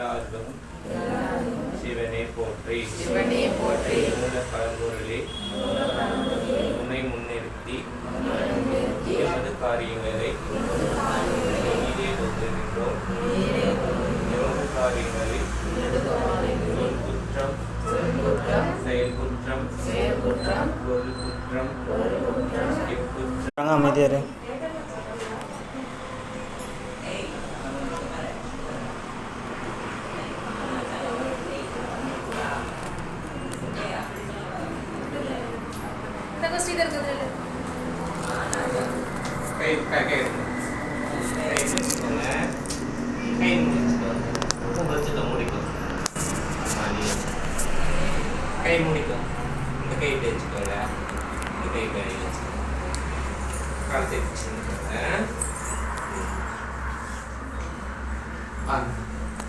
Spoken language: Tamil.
எல்லாரும் சிவனே போற்றி. மூல பரம்பொருளே உன்னை முன்னிறுத்தி எமது காரியங்களை நீரே கொண்டிருந்தோம். எமது காரியங்களில் சொல் குற்றம், செயல் குற்றம், பொருள் குற்றம், எக்குற்றம்